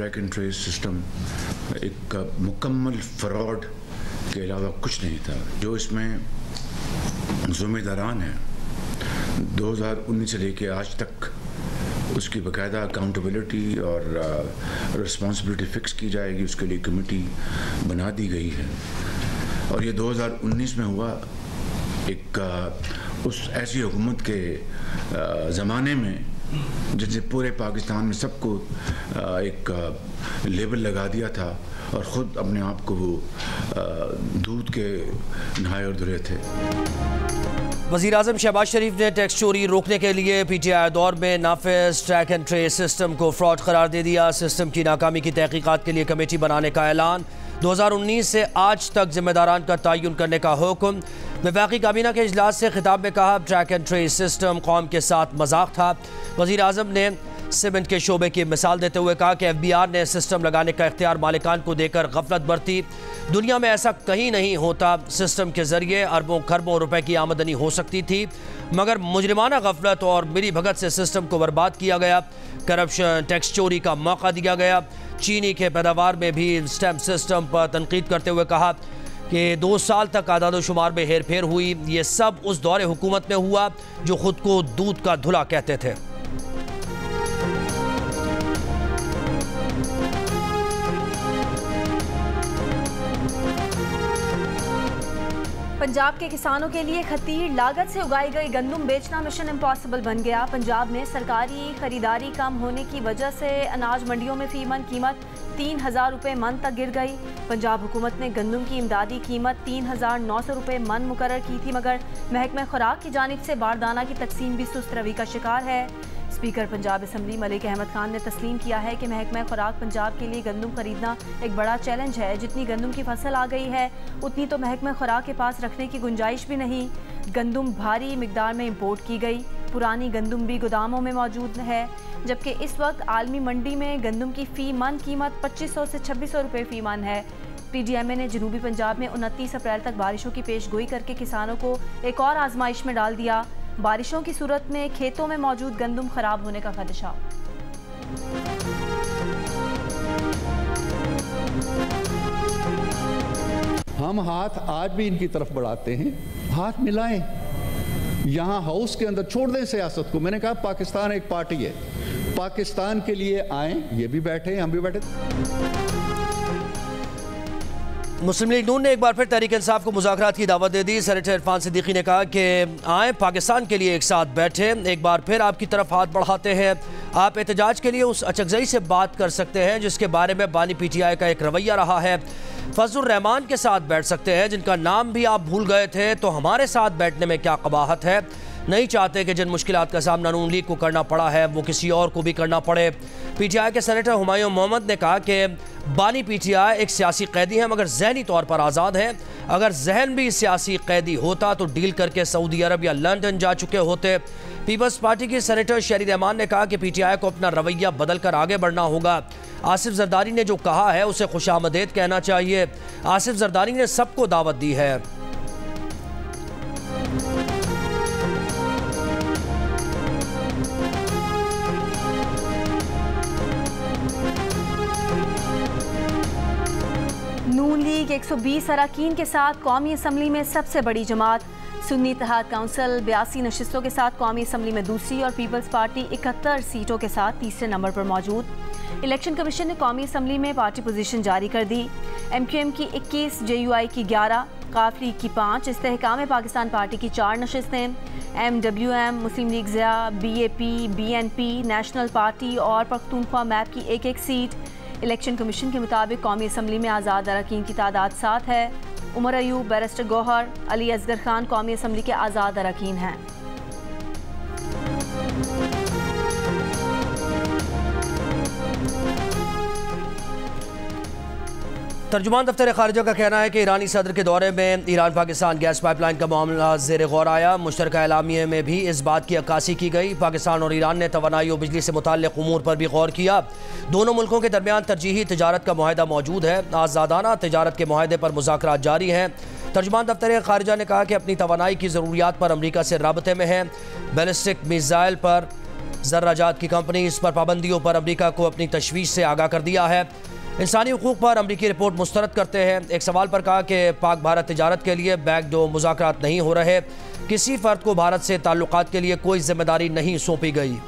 Track and trace system एक मुकम्मल fraud के अलावा कुछ नहीं था। जो इसमें ज़िम्मेदारान हैं 2019 से लेके आज तक उसकी बाकायदा अकाउंटेबिलिटी और रिस्पॉन्सिबिलिटी फ़िक्स की जाएगी, उसके लिए कमेटी बना दी गई है। और ये 2019 में हुआ एक उस ऐसी हुकूमत के ज़माने में जिसने पूरे पाकिस्तान में सबको एक लेबल लगा दिया था और ख़ुद अपने आप को वो दूध के नहाए और धुले थे। वज़ीर-ए-आज़म शहबाज शरीफ ने टैक्स चोरी रोकने के लिए PTI दौर में नाफिज ट्रैक एंड ट्रेस सिस्टम को फ्रॉड करार दे दिया। सिस्टम की नाकामी की तहकीकात के लिए कमेटी बनाने का ऐलान। 2019 से आज तक जिम्मेदारान का तयन करने का हुक्म। वफाकी काबीना के इजलास से खिताब में कहा, ट्रैक एंड ट्रेस सिस्टम कौम के साथ मजाक था। वज़ीर-ए-आज़म ने सीमेंट के शोबे की मिसाल देते हुए कहा कि FBR ने सिस्टम लगाने का इख्तियार मालिकान को देकर गफलत बरती। दुनिया में ऐसा कहीं नहीं होता। सिस्टम के जरिए अरबों खरबों रुपए की आमदनी हो सकती थी, मगर मुजरिमाना गफलत और मिली भगत से सिस्टम को बर्बाद किया गया। करप्शन, टैक्स चोरी का मौका दिया गया। चीनी के पैदावार में भी स्टैम्प सिस्टम पर तनकीद करते हुए कहा कि 2 साल तक आदाद शुमार में हेर फेर हुई। ये सब उस दौरे हुकूमत में हुआ जो खुद को दूध का धुला कहते थे। पंजाब के किसानों के लिए खतीर लागत से उगाई गई गंदम बेचना मिशन इम्पॉसिबल बन गया। पंजाब में सरकारी खरीदारी कम होने की वजह से अनाज मंडियों में फी मन कीमत 3000 रुपये मन तक गिर गई। पंजाब हुकूमत ने गंदम की इमदादी कीमत 3900 रुपये मन मुकर्रर की थी, मगर महकमा खुराक की जानिब से बारदाना की तकसीम भी सुस्त रवि का शिकार है। स्पीकर पंजाब असम्बली मलिक अहमद खान ने तस्लीम किया है कि महकमा खुराक पंजाब के लिए गंदम खरीदना एक बड़ा चैलेंज है। जितनी गंदम की फसल आ गई है उतनी तो महकमा खुराक के पास रखने की गुंजाइश भी नहीं। गंदम भारी मिकदार में इंपोर्ट की गई। पुरानी गंदम भी गोदामों में मौजूद है, जबकि इस वक्त आलमी मंडी में गंदम की फ़ी मन कीमत 2500 से 2600 रुपये फ़ी मन है। PDMA ने जनूबी पंजाब में 29 अप्रैल तक बारिशों की पेशगोई करके किसानों को एक और आजमाइश में डाल दिया। बारिशों की सूरत में खेतों में मौजूद गंदम खराब होने का खदशा। हम हाथ आज भी इनकी तरफ बढ़ाते हैं, हाथ मिलाएं। यहाँ हाउस के अंदर छोड़ दें सियासत को। मैंने कहा पाकिस्तान एक पार्टी है, पाकिस्तान के लिए आए, ये भी बैठे हम भी बैठे। मुस्लिम लीग नून ने एक बार फिर तहरीक इंसाफ को मुज़ाकरात की दावत दे दी। सेनेटर इरफान सिद्दीकी ने कहा कि आए पाकिस्तान के लिए एक साथ बैठे, एक बार फिर आपकी तरफ हाथ बढ़ाते हैं। आप एहतजाज के लिए उस अचकजई से बात कर सकते हैं जिसके बारे में बानी PTI का एक रवैया रहा है। फजलुर रहमान के साथ बैठ सकते हैं जिनका नाम भी आप भूल गए थे, तो हमारे साथ बैठने में क्या कबाहत है। नहीं चाहते कि जिन मुश्किलात का सामना नून लीग को करना पड़ा है वो किसी और को भी करना पड़े। PTI के सेनेटर हुमायूं मोहम्मद ने कहा कि बानी PTI एक सियासी कैदी है, मगर जहनी तौर पर आज़ाद है। अगर जहन भी सियासी कैदी होता तो डील करके सऊदी अरब या लंदन जा चुके होते। पीपल्स पार्टी की सेनेटर शेरी रहमान ने कहा कि PTI को अपना रवैया बदल कर आगे बढ़ना होगा। आसिफ जरदारी ने जो कहा है उसे खुशामदीद कहना चाहिए। आसिफ जरदारी ने सबको दावत दी है। नून लीग 120 अरकान के साथ कौमी असम्बली में सबसे बड़ी जमात। सुन्नी इत्तेहाद काउंसिल 82 नशिस्तों के साथ कौमी असम्बली में दूसरी और पीपल्स पार्टी 71 सीटों के साथ तीसरे नंबर पर मौजूद। इलेक्शन कमीशन ने कौमी असम्बली में पार्टी पोजीशन जारी कर दी। MQM की 21, JUI की 11, काफ लीग की 5, इस्तेहकाम पाकिस्तान पार्टी की 4 नशिस्तें, MWM, Muslim League Zia, BAP, BNP, national party और पख्तूनख्वा मैप की 1-1 सीट। इलेक्शन कमीशन के मुताबिक कौमी असम्बली में आज़ाद अरकान की तादाद 7 है। उमर अयूब, बैरिस्टर गौहर, अली असगर खान कौमी असम्बली के आज़ाद अरकान हैं। तर्जुमान दफ्तर खारिजा का कहना है कि ईरानी सदर के दौरे में ईरान पाकिस्तान गैस पाइपलाइन का मामला ज़ेर गौर आया। मुश्तरका एलामिया में भी इस बात की अक्कासी की गई। पाकिस्तान और ईरान ने तवानाई और बिजली से मुताल्लिक़ उमूर पर भी गौर किया। दोनों मुल्कों के दरमियान तरजीही तजारत का मुआहदा मौजूद है। आज़ादाना तजारत के मुआहदे पर मुज़ाकरात जारी हैं। तर्जुमान दफ्तर खारिजा ने कहा कि अपनी तवानाई की ज़रूरियात पर अमरीका से राबते में है। बैलिस्टिक मिसाइल पर ज़र्राजात की कंपनीज पर पाबंदियों पर अमरीका को अपनी तशवीश से आगाह कर दिया है। इंसानी हुकूक पर अमरीकी रिपोर्ट मुस्तरद करते हैं। एक सवाल पर कहा कि पाक भारत तिजारत के लिए बैकडोर मुज़ाकरात नहीं हो रहे, किसी फ़र्द को भारत से ताल्लुकात के लिए कोई जिम्मेदारी नहीं सौंपी गई।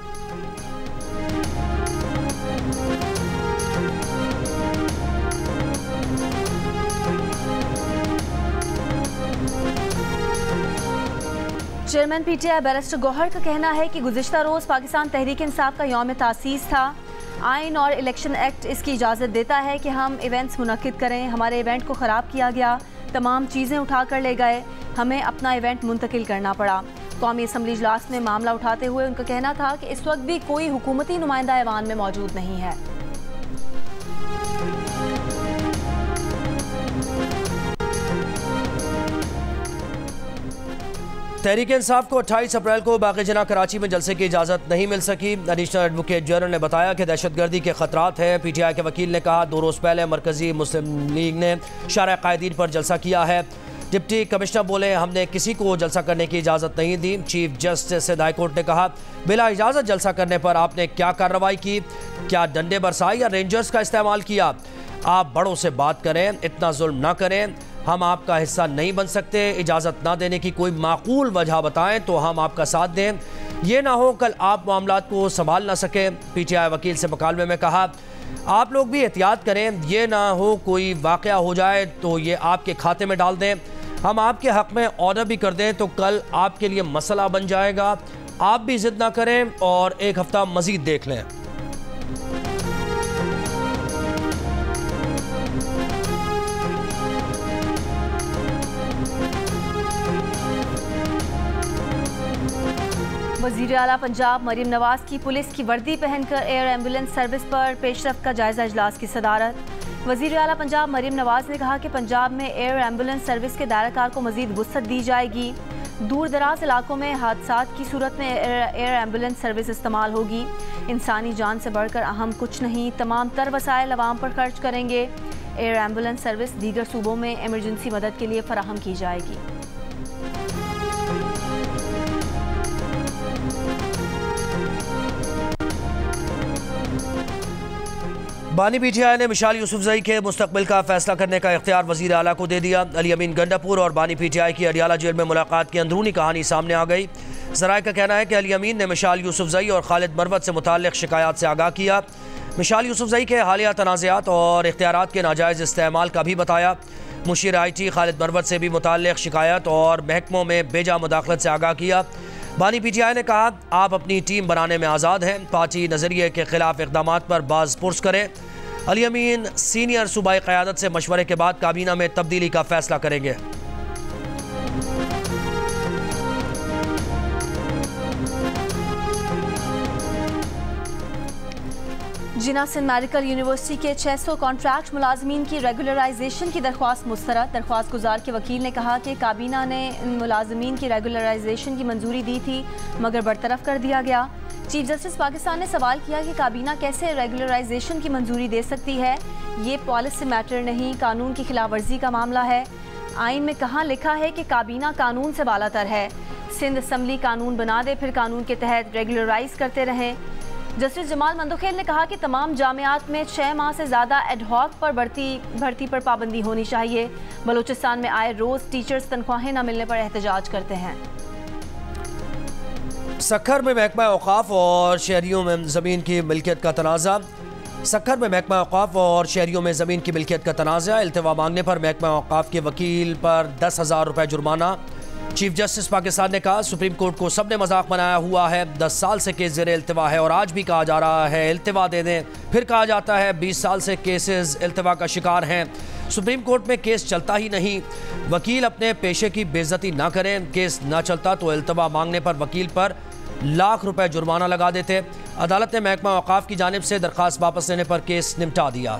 चेयरमैन पीटीआई बैरिस्टर गौहर का कहना है कि गुज़िश्ता रोज़ पाकिस्तान तहरीक इंसाफ का यौम तासीस था। आइन और इलेक्शन एक्ट इसकी इजाज़त देता है कि हम इवेंट्स मुनक्किद करें। हमारे इवेंट को ख़राब किया गया, तमाम चीज़ें उठा कर ले गए, हमें अपना इवेंट मुंतकिल करना पड़ा। कौमी असम्बली इजलास में मामला उठाते हुए उनका कहना था कि इस वक्त भी कोई हुकूमती नुमाइंदा ऐवान में मौजूद नहीं है। तहरीक इंसाफ को 28 अप्रैल को बाक़ी-जना कराची में जलसे की इजाज़त नहीं मिल सकी। एडिशनल एडवोकेट जनरल ने बताया कि दहशतगर्दी के खतरात हैं। पीटीआई के वकील ने कहा 2 रोज़ पहले मरकज़ी मुस्लिम लीग ने शारा कायदीन पर जलसा किया है। डिप्टी कमिश्नर बोले हमने किसी को जलसा करने की इजाज़त नहीं दी। चीफ जस्टिस हाई कोर्ट ने कहा बिला इजाज़त जलसा करने पर आपने क्या कार्रवाई की, क्या डंडे बरसाए या रेंजर्स का इस्तेमाल किया? आप बड़ों से बात करें, इतना जुल्म ना करें, हम आपका हिस्सा नहीं बन सकते। इजाज़त ना देने की कोई माकूल वजह बताएं तो हम आपका साथ दें। ये ना हो कल आप मामलात को संभाल ना सके। पीटीआई वकील से मुकालमे में कहा आप लोग भी एहतियात करें, ये ना हो कोई वाक़या हो जाए तो ये आपके खाते में डाल दें। हम आपके हक़ में ऑर्डर भी कर दें तो कल आपके लिए मसला बन जाएगा। आप भी ज़िद ना करें और एक हफ़्ता मज़ीद देख लें। वज़ीर आला पंजाब मरीम नवाज की पुलिस की वर्दी पहनकर एयर एम्बुलेंस सर्विस पर पेशरफ्त का जायजा इजलास की सदारत। वज़ीर आला पंजाब मरीम नवाज ने कहा कि पंजाब में एयर एम्बुलेंस सर्विस के दायराकार को मज़ीद वुसअत दी जाएगी। दूर दराज इलाकों में हादसात की सूरत में एयर एम्बुलेंस सर्विस इस्तेमाल होगी। इंसानी जान से बढ़कर अहम कुछ नहीं, तमाम तर वसाइल अवाम पर खर्च करेंगे। एयर एम्बुलेंस सर्विस दीगर सूबों में एमरजेंसी मदद के लिए फराहम की जाएगी। बानी पीटीआई ने मिशाल यूसुफजई के मुस्तकबिल का फैसला करने का इख्तियार वज़ीर आला को दे दिया। अली अमीन गंडापुर और बानी पीटीआई की अडियाला जेल में मुलाकात की अंदरूनी कहानी सामने आ गई। ज़राए का कहना है कि अली अमीन ने मिशाल यूसुफजई और खालिद मरवत से मुताल्लिक़ शिकायत से आगाह किया। मिशाल यूसुफजई के हालिया तनाज़ात और इख्तियारात के नाजायज़ इस्तेमाल का भी बताया। मुशीर IT खालिद मरवत से भी मुताल्लिक़ शिकायत और महकमों में बेजा मुदाखलत से आगाह किया। बानी पीटीआई ने कहा आप अपनी टीम बनाने में आज़ाद हैं, पार्टी नज़रिए के खिलाफ इक़दामात पर बाज़ पुरस करें। अली अमीन सीनियर सूबाई क़यादत से मशवरे के बाद काबीना में तब्दीली का फैसला करेंगे। जिना सिंध मेडिकल यूनिवर्सिटी के 600 कॉन्ट्रैक्ट मुलाजमीन की रेगुलराइजेशन की दरख्वास्त मुस्तरद। दरख्वास्त गुजार के वकील ने कहा कि काबीना ने इन मुलाजमीन की रेगुलराइजेशन की मंजूरी दी थी मगर बरतरफ कर दिया गया। चीफ जस्टिस पाकिस्तान ने सवाल किया कि काबीना कैसे रेगुलराइजेशन की मंजूरी दे सकती है, ये पॉलिसी मैटर नहीं, कानून की खिलाफ वर्जी का मामला है। आइन में कहाँ लिखा है कि काबीना कानून से बालातर है? सिंध असम्बली कानून बना दे, फिर कानून के तहत रेगुलराइज करते रहें। जस्टिस जमाल मंदोखेल ने कहा कि तमाम जामियात में 6 माह से ज़्यादा एडहॉक पर भर्ती पर पाबंदी होनी चाहिए। बलूचिस्तान में आए रोज़ टीचर्स तनख्वाहें न मिलने पर एहतजाज करते हैं। सक्खर में महकमा औक़ाफ़ और शहरियों में ज़मीन की मिल्कियत का तनाज़ा। सक्खर में महकमा औक़ाफ़ और शहरियों में ज़मीन की मिल्कियत का तनाज़ा। इल्तिवा मांगने पर महकमा औक़ाफ़ के वकील पर 10,000 रुपये जुर्माना। चीफ जस्टिस पाकिस्तान ने कहा सुप्रीम कोर्ट को सबने मजाक बनाया हुआ है। 10 साल से केस ज़ेरे इल्तिवा है और आज भी कहा जा रहा है इल्तिवा दे दें, फिर कहा जाता है 20 साल से केसेस इल्तिवा का शिकार हैं। सुप्रीम कोर्ट में केस चलता ही नहीं। वकील अपने पेशे की बेइज्जती ना करें। केस ना चलता तो इल्तिवा मांगने पर वकील पर लाख रुपए जुर्माना लगा देते। अदालत ने महकमा औक़ाफ़ की जानिब से दरख्वास्त वापस लेने पर केस निपटा दिया।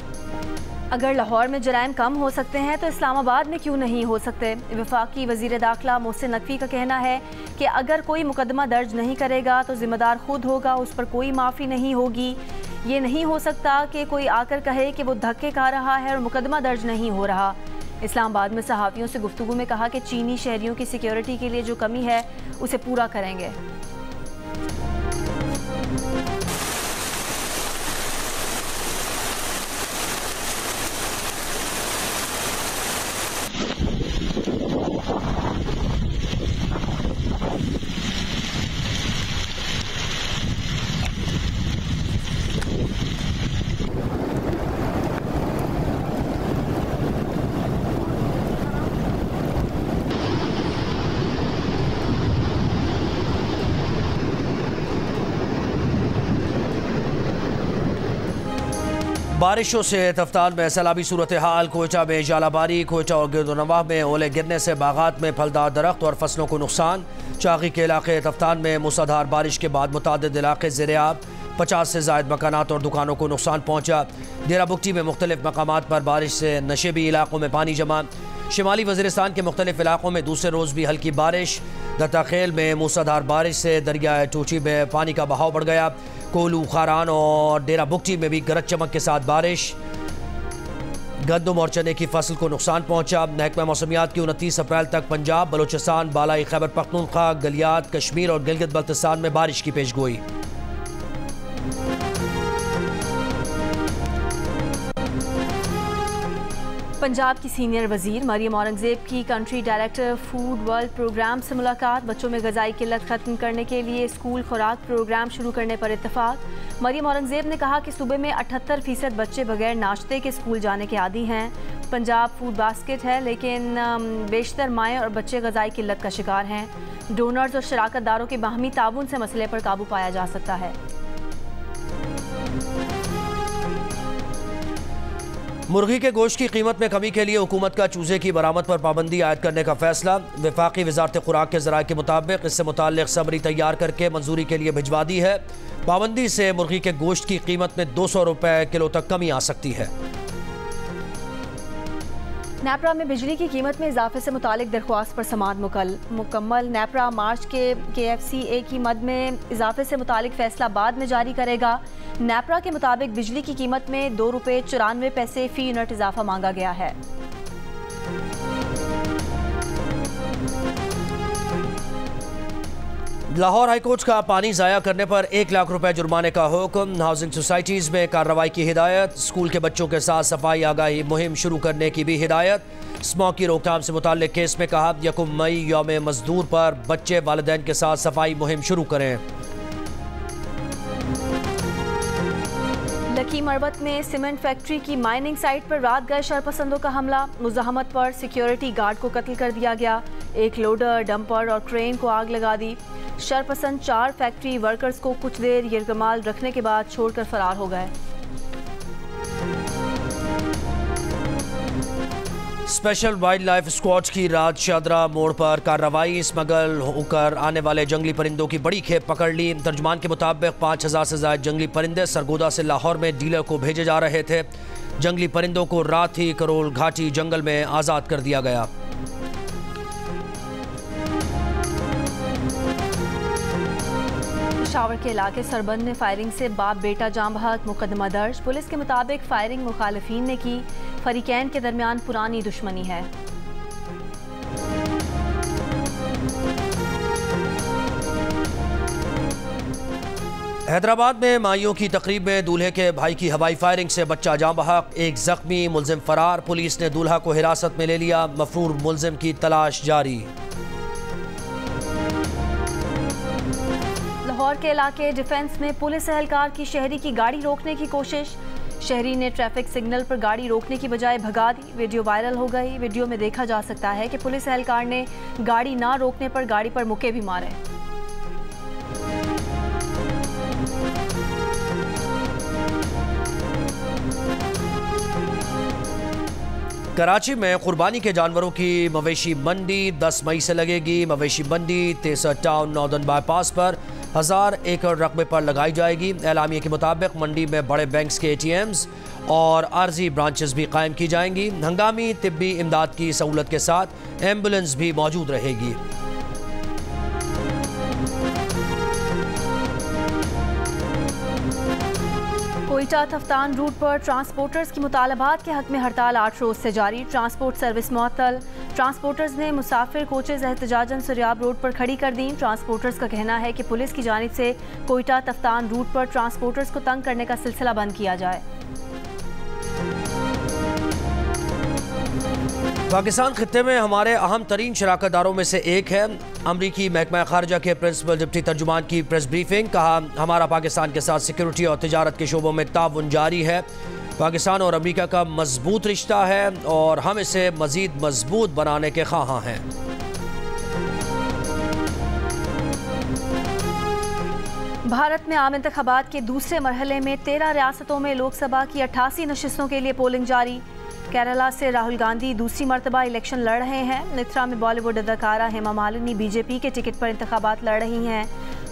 अगर लाहौर में जराइम कम हो सकते हैं तो इस्लामाबाद में क्यों नहीं हो सकते? वफाकी वज़ीर दाखिला मोहसिन नकवी का कहना है कि अगर कोई मुकदमा दर्ज नहीं करेगा तो ज़िम्मेदार खुद होगा, उस पर कोई माफ़ी नहीं होगी। ये नहीं हो सकता कि कोई आकर कहे कि वो धक्के खा रहा है और मुकदमा दर्ज नहीं हो रहा। इस्लामाबाद में सहाफ़ियों से गुफ्तगू में कहा कि चीनी शहरियों की सिक्योरिटी के लिए जो कमी है उसे पूरा करेंगे। बारिशों से तफ्तान में सैलाबी सूरत हाल। कोयटा में जालाबारी, कोयटा और गिरदोनवाह में ओले गिरने से बागात में फलदार दरख्त और फसलों को नुकसान। चाकी के इलाके तफ्तान में मूसलाधार बारिश के बाद मुतादिद इलाके ज़ेर-ए-आब, 50 से ज़ायद मकानात और दुकानों को नुकसान पहुँचा। डेरा बुगटी में मुख्तलिफ मकामात पर बारिश से नशेबी इलाकों में पानी जमा। शिमाली वज़ीरिस्तान के मुख्तलिफ इलाकों में दूसरे रोज़ भी हल्की बारिश। दत्ताखेल में मूसलाधार बारिश से दरिया टूची में पानी का बहाव बढ़ गया। कोलू, खारान और डेरा बुगटी में भी गरज चमक के साथ बारिश। गंदम और चने की फसल को नुकसान पहुंचा। महकमा मौसमियात की 29 अप्रैल तक पंजाब, बलूचिस्तान, बालाई खैबर पख्तूनख्वा, गलियात, कश्मीर और गिलगित बल्तिस्तान में बारिश की पेशगोई। पंजाब की सीनियर वजीर मरियम औरंगजेब की country director food world program से मुलाकात। बच्चों में ग़िज़ाई किल्लत ख़त्म करने के लिए स्कूल खुराक प्रोग्राम शुरू करने पर इत्तफाक। मरियम औरंगजेब ने कहा कि सूबे में 78% बच्चे बगैर नाश्ते के स्कूल जाने के आदी हैं। पंजाब फूड बास्केट है, लेकिन बेशतर माएँ और बच्चे ग़िज़ाई किल्लत का शिकार हैं। डोनर्स और शराकत दारों के बाहमी ताउन से मसले पर काबू पाया जा सकता है। मुर्गी के गोश्त की कीमत में कमी के लिए हुकूमत का चूजे की बरामद पर पाबंदी आयद करने का फैसला। वफाकी वजारत खुराक के ज़राए के मुताबिक इससे मुताल्लिक़ समरी तैयार करके मंजूरी के लिए भिजवा दी है। पाबंदी से मुर्गी के गोश्त की कीमत में 200 रुपये किलो तक कमी आ सकती है। नेपरा में बिजली की कीमत में इजाफे से मुतालिक दरख्वास्त पर समाअत मुकम्मल। नेपरा मार्च के KFCA की मद में इजाफे से मुतालिक फैसला बाद में जारी करेगा। नेपरा के मुताबिक बिजली की कीमत में ₹2.94 फ़ी यूनिट इजाफा मांगा गया है। लाहौर हाईकोर्ट का पानी ज़ाया करने पर 1 लाख रुपए जुर्माने का हुक्म। हाउसिंग सोसाइटीज़ में कार्रवाई की हिदायत। स्कूल के बच्चों के साथ सफाई आगाही मुहिम शुरू करने की भी हिदायत। स्मॉग की रोकथाम से मुताल्लिक केस में कहा 1 मई यौम मजदूर पर बच्चे वालिदैन के साथ सफाई मुहिम शुरू करें। लकी मरवत में सीमेंट फैक्ट्री की माइनिंग साइट पर रात गए शरपसंदों का हमला। मुज़ाहमत पर सिक्योरिटी गार्ड को कत्ल कर दिया गया। एक लोडर, डंपर और क्रेन को आग लगा दी। शरपसंद 4 फैक्ट्री वर्कर्स को कुछ देर यरगमाल रखने के बाद छोड़कर फरार हो गए। स्पेशल वाइल्ड लाइफ स्क्वाड की रात शादरा मोड़ पर कार्रवाई। स्मगल होकर आने वाले जंगली परिंदों की बड़ी खेप पकड़ ली। तर्जुमान के मुताबिक 5000 से ज्यादा जंगली परिंदे सरगोदा से लाहौर में डीलर को भेजे जा रहे थे। जंगली परिंदों को रात ही करोल घाटी जंगल में आज़ाद कर दिया गया। पेशावर के इलाके सरबंद में फायरिंग से बाप बेटा जाम बहक, मुकदमा दर्ज। पुलिस के मुताबिक फायरिंग मुखालिफिन ने की। फरीकैन के दरमियान पुरानी दुश्मनी है। हैदराबाद में माइयों की तकरीब में दूल्हे के भाई की हवाई फायरिंग से बच्चा जाम बहक, एक जख्मी, मुलजिम फरार। पुलिस ने दूल्हा को हिरासत में ले लिया। मफरूर मुलजिम की तलाश जारी। लाहौर के इलाके डिफेंस में पुलिस एहलकार की शहरी की गाड़ी रोकने की कोशिश। शहरी ने ट्रैफिक सिग्नल पर गाड़ी रोकने की बजाय भगा दी। वीडियो वायरल हो गई। वीडियो में देखा जा सकता है कि पुलिस एहलकार ने गाड़ी ना रोकने पर गाड़ी पर मुक्के भी मारे। कराची में कुर्बानी के जानवरों की मवेशी मंडी 10 मई से लगेगी। मवेशी मंडी तेसर टाउन नॉर्दर्न बाईपास पर 1000 एकड़ रकबे पर लगाई जाएगी। एलामिया के मुताबिक मंडी में बड़े बैंक्स के ATMs और आर्जी ब्रांचेस भी कायम की जाएंगी। हंगामी तिब्बी इमदाद की सहूलत के साथ एम्बुलेंस भी मौजूद रहेगी। कोयटा तफ्तान रूट पर ट्रांसपोर्टर्स की मुतालबात के हक में हड़ताल 8 रोज से जारी। ट्रांसपोर्ट सर्विस मुअत्तल। ट्रांसपोर्टर्स ने मुसाफिर कोचेज एहतजाजन सरियाब रोड पर खड़ी कर दी। ट्रांसपोर्टर्स का कहना है कि पुलिस की जानिब से कोयटा तफ्तान रूट पर ट्रांसपोर्टर्स को तंग करने का सिलसिला बंद किया जाए। पाकिस्तान खित्ते में हमारे अहम तरीन शराकतदारों में से एक है। अमरीकी महकमा खारजा के प्रिंसिपल डिप्टी तर्जुमान की प्रेस ब्रीफिंग। कहा हमारा पाकिस्तान के साथ सिक्योरिटी और तिजारत के शोबों में ताउन जारी है। पाकिस्तान और अमरीका का मजबूत रिश्ता है और हम इसे मजीद मजबूत बनाने के ख्वाहां हैं। भारत में आम इंतखाबात के दूसरे मरहले में 13 रियासतों में लोकसभा की 88 नशिस्तों के लिए पोलिंग जारी। केरला से राहुल गांधी दूसरी मरतबा इलेक्शन लड़ रहे हैं। नित्रा में बॉलीवुड अदाकारा हेमा मालिनी बीजेपी के टिकट पर इंतखाबात लड़ रही हैं।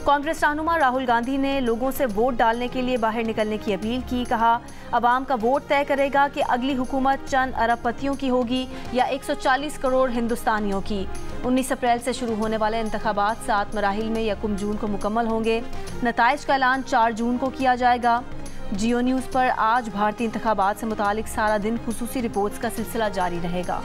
कांग्रेस रहनुमा राहुल गांधी ने लोगों से वोट डालने के लिए बाहर निकलने की अपील की। कहा, अवाम का वोट तय करेगा कि अगली हुकूमत चंद अरबपतियों की होगी या 140 करोड़ हिंदुस्तानियों की। 19 अप्रैल से शुरू होने वाले इंतखाबात 7 मराहिल में 1 जून को मुकम्मल होंगे। नताइज का ऐलान 4 जून को किया जाएगा। जियो न्यूज़ पर आज भारतीय इंतखाबात से मुतालिक सारा दिन खुसूसी रिपोर्ट्स का सिलसिला जारी रहेगा।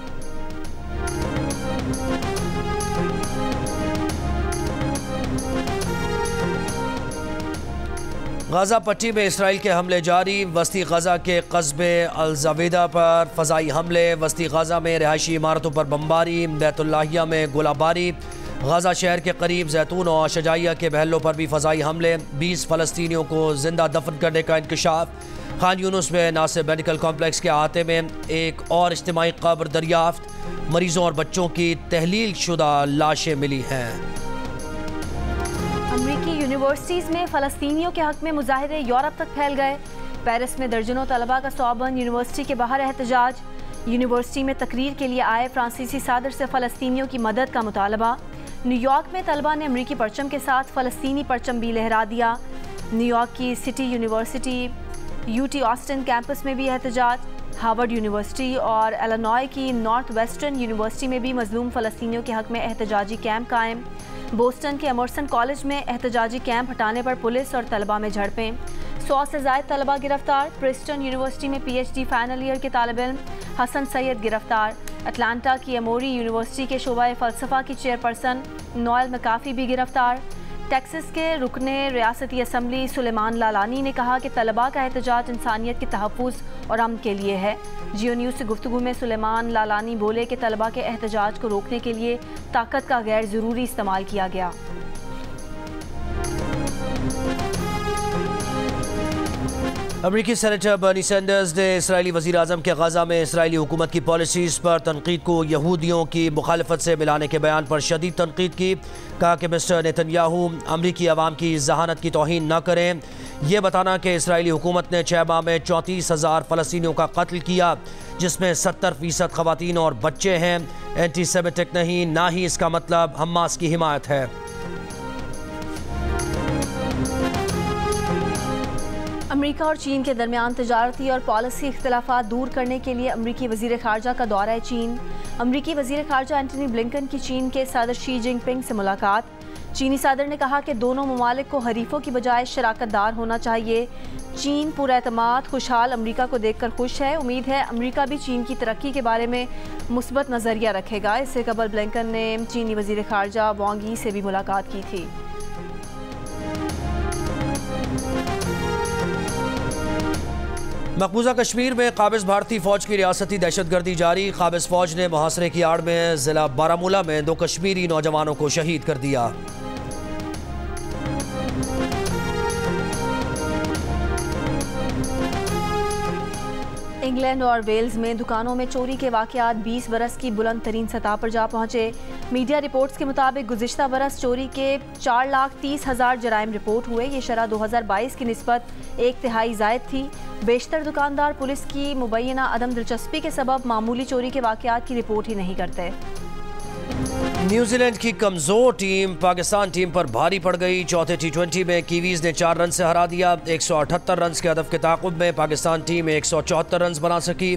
गाजा पट्टी में इसराइल के हमले जारी। वस्ती गाजा के कस्बे अल-ज़वेदा पर फ़ज़ाई हमले। वस्ती गाजा में रिहायशी इमारतों पर बमबारी। बैतुल्लाहिया में गोलाबारी। गाजा शहर के करीब जैतून और शजाइया के महलों पर भी फ़ज़ाई हमले। 20 फ़लस्तीनियों को जिंदा दफन करने का इंकशाफ। खान यूनुस में नासिर मेडिकल कॉम्प्लेक्स के अहाते में एक और इज्तिमाई कब्र दरियाफ्त। मरीजों और बच्चों की तहलील शुदा लाशें मिली हैं। अमरीकी यूनिवर्सिटीज़ में फ़लस्तीनियों के हक़ में मुजाहिरे यूरोप तक फैल गए। पेरिस में दर्जनों तलबा का सौबन यूनिवर्सिटी के बाहर एहतजाज। यूनिवर्सिटी में तकरीर के लिए आए फ्रांसीसी सदर से फ़लस्तीनियों की मदद का मुतालबा। न्यूयॉर्क में तलबा ने अमरीकी परचम के साथ फ़लस्तीनी परचम भी लहरा दिया। न्यूयॉर्क की city university UT Austin campus में भी एहतजाज। हार्वर्ड यूनिवर्सिटी और इलिनॉय की नॉर्थ वेस्टर्न यूनिवर्सिटी में भी मजलूम फ़लस्तीनियों के हक़ में एहतजाजी कैंप कायम। बोस्टन के एमर्सन कॉलेज में एहतजाजी कैंप हटाने पर पुलिस और तलबा में झड़पें। 100 से ज़ायद तलबा गिरफ्तार। प्रिस्टन यूनिवर्सिटी में PhD फाइनल ईयर के तालिब इल्म हसन सैयद गिरफ्तार। अटलांटा की एमोरी यूनिवर्सिटी के शोबा फ़लसफ़ा की चेयरपर्सन नोएल मकाफ़ी भी गिरफ्तार। टेक्सास के रुकने रियासती असम्बली सुलेमान लालानी ने कहा कि तलबा का एहतजाज इंसानियत के तहफ़्फ़ुज़ और अमन के लिए है। जियो न्यूज़ से गुफ्तगू में सुलेमान लालानी बोले कि तलबा के एहतजाज को रोकने के लिए ताकत का गैर ज़रूरी इस्तेमाल किया गया। अमरीकी सेनेटर बर्नी सैंडर्स ने इसराइली वज़ीर आज़म के गाज़ा में इसराइली हुकूमत की पॉलिसीज़ पर तनकीद को यहूदियों की मुखालफत से मिलाने के बयान पर शदीद तनकीद की। कहा कि मिस्टर नेतन्याहू अमरीकी अवाम की जहानत की तौहीन न करें। ये बताना कि इसराइली हुकूमत ने 6 माह में 34,000 फ़लस्तीनियों का कत्ल किया, जिसमें 70% ख़वातीन और बच्चे हैं, एंटीसेमिटिक नहीं, ना ही इसका मतलब हमास की हिमायत है। अमेरिका और चीन के दरमियान तजारती और पॉलिसी इख्तिलाफात दूर करने के लिए अमरीकी वज़ीर ख़ारजा का दौरा है चीन। अमरीकी वज़ीर ख़ारजा एंटनी ब्लिंकन की चीन के सदर शी जिनपिंग से मुलाकात। चीनी सदर ने कहा कि दोनों ममालिक को हरीफों की बजाय शराकतदार होना चाहिए। चीन पुरएतमाद खुशहाल अमरीका को देखकर खुश है। उम्मीद है अमरीका भी चीन की तरक्की के बारे में मुस्बत नज़रिया रखेगा। इससे कबल ब्लिंकन ने चीनी वज़ीर ख़ारजा वांग यी से भी मुलाकात की थी। मकबूजा कश्मीर में काबिज़ भारतीय फ़ौज की रियासती दहशतगर्दी जारी। काबिज़ फ़ौज ने मुहासरे की आड़ में ज़िला बारामूला में 2 कश्मीरी नौजवानों को शहीद कर दिया। इंग्लैंड और वेल्स में दुकानों में चोरी के वाक़यात 20 बरस की बुलंद तरीन सतह पर जा पहुँचे। मीडिया रिपोर्ट्स के मुताबिक गुज़िश्ता बरस चोरी के 4,30,000 जराइम रिपोर्ट हुए। ये शरह 2022 की निस्बत 1/3 ज़ायद थी। बेशतर दुकानदार पुलिस की मुबैना अदम दिलचस्पी के सबब मामूली चोरी के वाक़यात की रिपोर्ट ही नहीं करते। न्यूजीलैंड की कमज़ोर टीम पाकिस्तान टीम पर भारी पड़ गई। चौथे T20 में कीवीज़ ने 4 रन से हरा दिया। 178 रन के हदफ के ताक़ुब में पाकिस्तान टीम 174 रन बना सकी।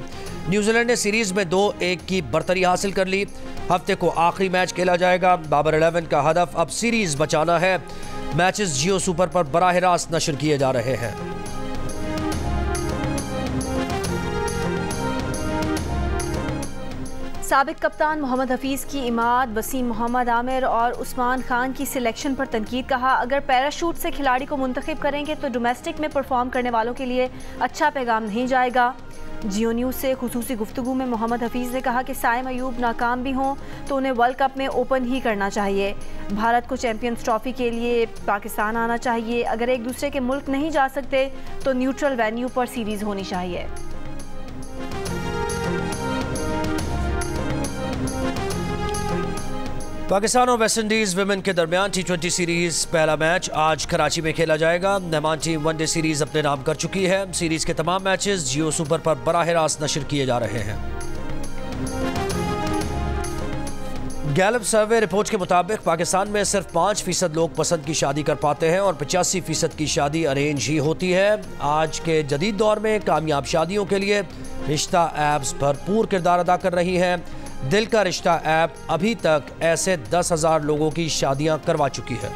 न्यूजीलैंड ने सीरीज़ में 2-1 की बरतरी हासिल कर ली। हफ्ते को आखिरी मैच खेला जाएगा। बाबर 11 का हदफ अब सीरीज़ बचाना है। मैचेस जियो सुपर पर बराह रास्त नशर किए जा रहे हैं। साबिक कप्तान मोहम्मद हफीज़ की इमाद, वसीम मोहम्मद आमिर और उस्मान खान की सिलेक्शन पर तनकीद। कहा, अगर पैराशूट से खिलाड़ी को मुंतखब करेंगे तो डोमेस्टिक में परफॉर्म करने वालों के लिए अच्छा पैगाम नहीं जाएगा। जियो न्यूज़ से खुसूसी गुफ्तगू में मोहम्मद हफीज़ ने कहा कि साइम अयूब नाकाम भी हों तो उन्हें वर्ल्ड कप में ओपन ही करना चाहिए। भारत को चैंपियंस ट्रॉफी के लिए पाकिस्तान आना चाहिए। अगर एक दूसरे के मुल्क नहीं जा सकते तो न्यूट्रल वेन्यू पर सीरीज़ होनी चाहिए। पाकिस्तान और वेस्ट इंडीज विमेन के दरमियान T20 सीरीज पहला मैच आज कराची में खेला जाएगा। मेहमान टीम वनडे सीरीज अपने नाम कर चुकी है। सीरीज के तमाम मैचेस जियो सुपर पर बराह रास्त नशर किए जा रहे हैं। गैलप सर्वे रिपोर्ट के मुताबिक पाकिस्तान में सिर्फ 5% लोग पसंद की शादी कर पाते हैं और 85% की शादी अरेंज ही होती है। आज के जदीद दौर में कामयाब शादियों के लिए रिश्ता ऐप्स भरपूर किरदार अदा कर रही हैं। दिल का रिश्ता ऐप अभी तक ऐसे 10,000 लोगों की शादियां करवा चुकी है।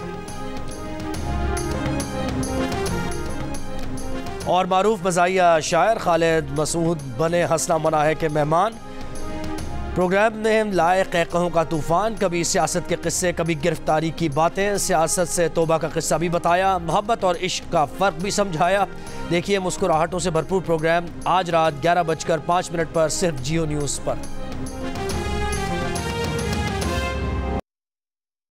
और मारूफ मज़ाहिया शायर खालिद मसूद बने हंसना मना है के मेहमान। प्रोग्राम में लाए कहकहों का तूफान, कभी सियासत के किस्से, कभी गिरफ्तारी की बातें, सियासत से तौबा का किस्सा भी बताया, मोहब्बत और इश्क का फ़र्क भी समझाया। देखिए मुस्कुराहटों से भरपूर प्रोग्राम आज रात 11:05 पर सिर्फ जियो न्यूज़ पर।